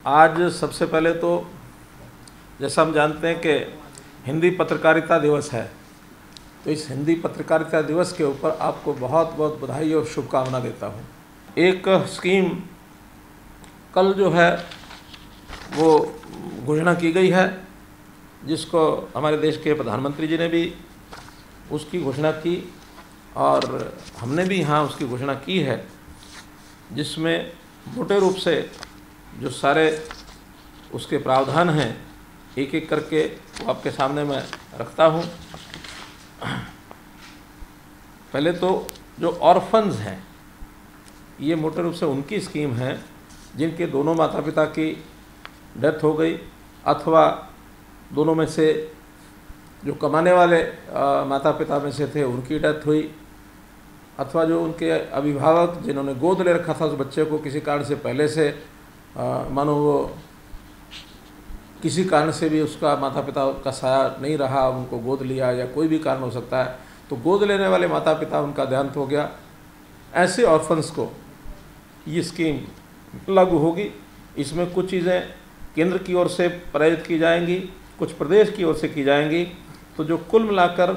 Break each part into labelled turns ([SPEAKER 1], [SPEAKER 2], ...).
[SPEAKER 1] आज सबसे पहले तो जैसा हम जानते हैं कि हिंदी पत्रकारिता दिवस है, तो इस हिंदी पत्रकारिता दिवस के ऊपर आपको बहुत बहुत बधाई और शुभकामना देता हूँ। एक स्कीम कल जो है वो घोषणा की गई है, जिसको हमारे देश के प्रधानमंत्री जी ने भी उसकी घोषणा की और हमने भी यहाँ उसकी घोषणा की है, जिसमें मोटे रूप से जो सारे उसके प्रावधान हैं एक एक करके वो आपके सामने मैं रखता हूँ। पहले तो जो ऑर्फन्स हैं, ये मोटे रूप से उनकी स्कीम है जिनके दोनों माता पिता की डेथ हो गई अथवा दोनों में से जो कमाने वाले माता पिता में से थे उनकी डेथ हुई, अथवा जो उनके अभिभावक जिन्होंने गोद ले रखा था उस बच्चे को किसी कारण से पहले से मानो वो किसी कारण से भी उसका माता पिता का साया नहीं रहा, उनको गोद लिया या कोई भी कारण हो सकता है, तो गोद लेने वाले माता पिता उनका देहांत हो गया, ऐसे ऑर्फन्स को ये स्कीम लागू होगी। इसमें कुछ चीज़ें केंद्र की ओर से प्रायोजित की जाएंगी, कुछ प्रदेश की ओर से की जाएंगी, तो जो कुल मिलाकर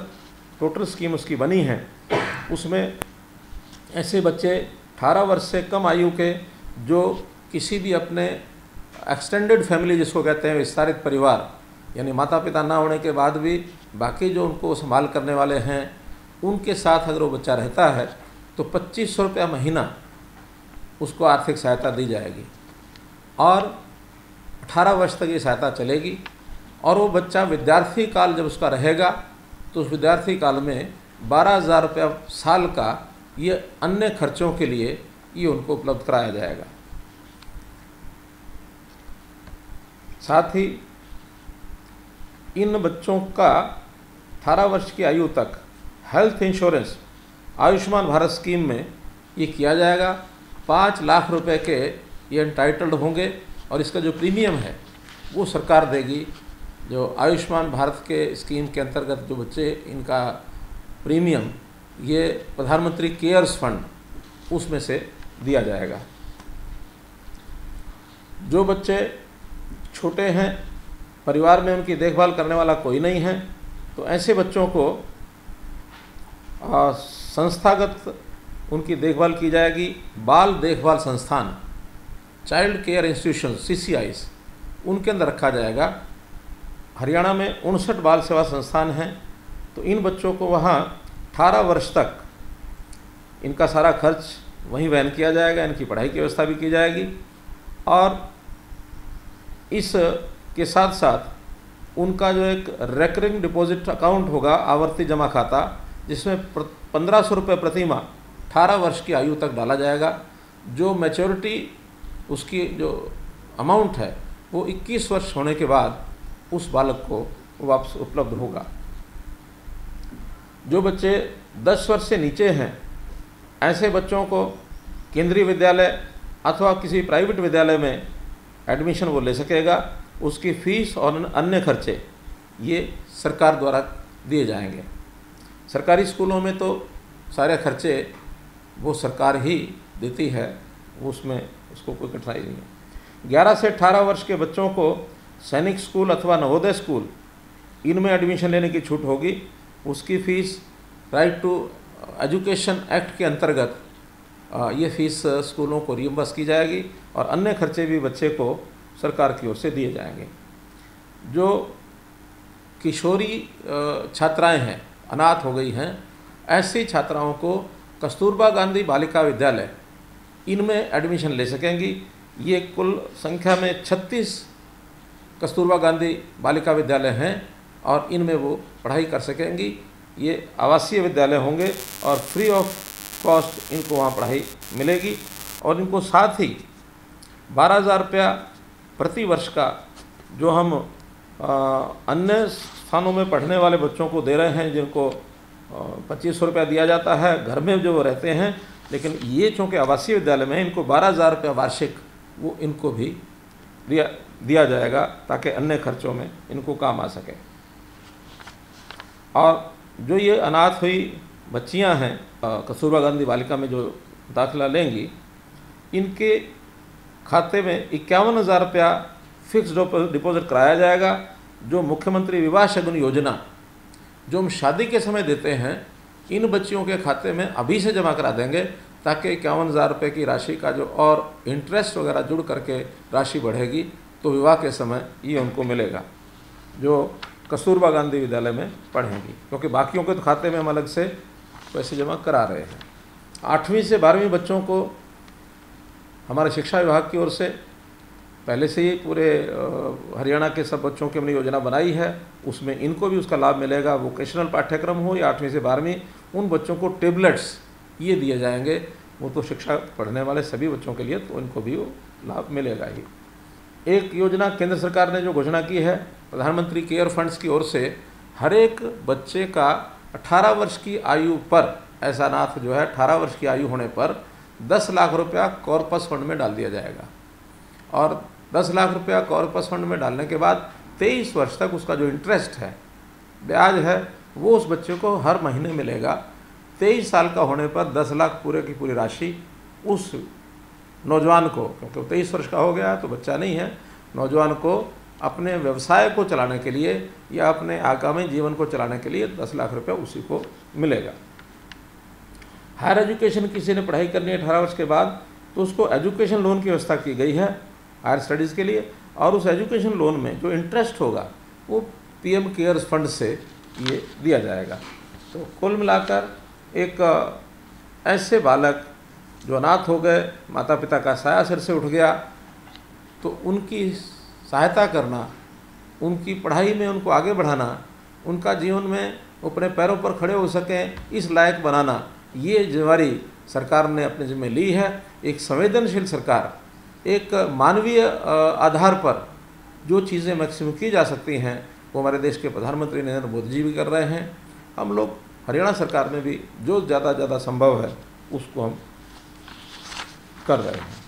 [SPEAKER 1] टोटल स्कीम उसकी बनी है उसमें ऐसे बच्चे 18 वर्ष से कम आयु के जो किसी भी अपने एक्सटेंडेड फैमिली जिसको कहते हैं विस्तारित परिवार, यानी माता पिता ना होने के बाद भी बाकी जो उनको संभाल करने वाले हैं उनके साथ अगर वो बच्चा रहता है तो 2500 रुपया महीना उसको आर्थिक सहायता दी जाएगी और 18 वर्ष तक ये सहायता चलेगी। और वो बच्चा विद्यार्थी काल जब उसका रहेगा तो उस विद्यार्थी काल में 12,000 रुपया साल का ये अन्य खर्चों के लिए ये उनको उपलब्ध कराया जाएगा। साथ ही इन बच्चों का 18 वर्ष की आयु तक health insurance Ayushman Bharat scheme में ये किया जाएगा। 5 लाख रुपए के ये एंटाइटल्ड होंगे और इसका जो प्रीमियम है वो सरकार देगी। जो आयुष्मान भारत के स्कीम के अंतर्गत जो बच्चे इनका प्रीमियम ये प्रधानमंत्री केयर्स फंड उसमें से दिया जाएगा। जो बच्चे छोटे हैं, परिवार में उनकी देखभाल करने वाला कोई नहीं है, तो ऐसे बच्चों को संस्थागत उनकी देखभाल की जाएगी। बाल देखभाल संस्थान, चाइल्ड केयर इंस्टीट्यूशन CCIs, उनके अंदर रखा जाएगा। हरियाणा में 59 बाल सेवा संस्थान हैं, तो इन बच्चों को वहाँ 18 वर्ष तक इनका सारा खर्च वहीं वहन किया जाएगा, इनकी पढ़ाई की व्यवस्था भी की जाएगी। और इस के साथ साथ उनका जो एक रेकरिंग डिपॉजिट अकाउंट होगा, आवर्ती जमा खाता, जिसमें 1500 रुपये प्रति माह 18 वर्ष की आयु तक डाला जाएगा। जो मैच्योरिटी उसकी जो अमाउंट है वो 21 वर्ष होने के बाद उस बालक को वापस उपलब्ध होगा। जो बच्चे 10 वर्ष से नीचे हैं ऐसे बच्चों को केंद्रीय विद्यालय अथवा किसी प्राइवेट विद्यालय में एडमिशन वो ले सकेगा। उसकी फ़ीस और अन्य खर्चे ये सरकार द्वारा दिए जाएंगे। सरकारी स्कूलों में तो सारे खर्चे वो सरकार ही देती है, उसमें उसको कोई कठिनाई नहीं है। 11 से 18 वर्ष के बच्चों को सैनिक स्कूल अथवा नवोदय स्कूल इनमें एडमिशन लेने की छूट होगी। उसकी fees right to education act के अंतर्गत ये फ़ीस स्कूलों को रियम्बर्स की जाएगी और अन्य खर्चे भी बच्चे को सरकार की ओर से दिए जाएंगे। जो किशोरी छात्राएं हैं, अनाथ हो गई हैं, ऐसी छात्राओं को कस्तूरबा गांधी बालिका विद्यालय इनमें एडमिशन ले सकेंगी। ये कुल संख्या में 36 कस्तूरबा गांधी बालिका विद्यालय हैं और इनमें वो पढ़ाई कर सकेंगी। ये आवासीय विद्यालय होंगे और फ्री ऑफ कॉस्ट इनको वहाँ पढ़ाई मिलेगी। और इनको साथ ही 12,000 रुपया प्रति वर्ष का जो हम अन्य स्थानों में पढ़ने वाले बच्चों को दे रहे हैं, जिनको 2500 रुपया दिया जाता है घर में जो वो रहते हैं, लेकिन ये चूँकि आवासीय विद्यालय में इनको 12,000 रुपया वार्षिक वो इनको भी दिया जाएगा ताकि अन्य खर्चों में इनको काम आ सके। और जो ये अनाथ हुई बच्चियां हैं कस्तूरबा गांधी बालिका में जो दाखिला लेंगी, इनके खाते में 51,000 रुपया फिक्स डिपॉजिट कराया जाएगा। जो मुख्यमंत्री विवाह शगुन योजना जो हम शादी के समय देते हैं, इन बच्चियों के खाते में अभी से जमा करा देंगे, ताकि 51,000 रुपये की राशि का जो और इंटरेस्ट वगैरह जुड़ करके राशि बढ़ेगी तो विवाह के समय ये उनको मिलेगा, जो कस्तूरबा गांधी विद्यालय में पढ़ेंगी, क्योंकि बाकियों के तो खाते में हम अलग से पैसे जमा करा रहे हैं। 8वीं से 12वीं बच्चों को हमारे शिक्षा विभाग की ओर से पहले से ही पूरे हरियाणा के सब बच्चों की हमने योजना बनाई है, उसमें इनको भी उसका लाभ मिलेगा। वोकेशनल पाठ्यक्रम हो या 8वीं से 12वीं, उन बच्चों को टेबलेट्स ये दिए जाएंगे। वो तो शिक्षा पढ़ने वाले सभी बच्चों के लिए, तो इनको भी वो लाभ मिलेगा ही। एक योजना केंद्र सरकार ने जो घोषणा की है, प्रधानमंत्री केयर फंड्स की ओर से हर एक बच्चे का 18 वर्ष की आयु पर, ऐसा नाथ जो है 18 वर्ष की आयु होने पर 10 लाख रुपया कॉर्पस फंड में डाल दिया जाएगा। और 10 लाख रुपया कॉर्पस फंड में डालने के बाद 23 वर्ष तक उसका जो इंटरेस्ट है, ब्याज है, वो उस बच्चे को हर महीने मिलेगा। 23 साल का होने पर 10 लाख पूरे की पूरी राशि उस नौजवान को, क्योंकि 23 वर्ष का हो गया तो बच्चा नहीं है, नौजवान को अपने व्यवसाय को चलाने के लिए या अपने आगामी जीवन को चलाने के लिए 10 लाख रुपया उसी को मिलेगा। हायर एजुकेशन किसी ने पढ़ाई करनी है 18 वर्ष के बाद, तो उसको एजुकेशन लोन की व्यवस्था की गई है हायर स्टडीज़ के लिए, और उस एजुकेशन लोन में जो इंटरेस्ट होगा वो पीएम केयर्स फंड से ये दिया जाएगा। तो कुल मिलाकर एक ऐसे बालक जो अनाथ हो गए, माता पिता का साया सिर से उठ गया, तो उनकी सहायता करना, उनकी पढ़ाई में उनको आगे बढ़ाना, उनका जीवन में अपने पैरों पर खड़े हो सकें, इस लायक बनाना, ये जिम्मेवारी सरकार ने अपने जिम्मे ली है। एक संवेदनशील सरकार, एक मानवीय आधार पर जो चीज़ें मैक्सिमम की जा सकती हैं वो हमारे देश के प्रधानमंत्री नरेंद्र मोदी जी भी कर रहे हैं। हम लोग हरियाणा सरकार में भी जो ज़्यादा संभव है उसको हम कर रहे हैं।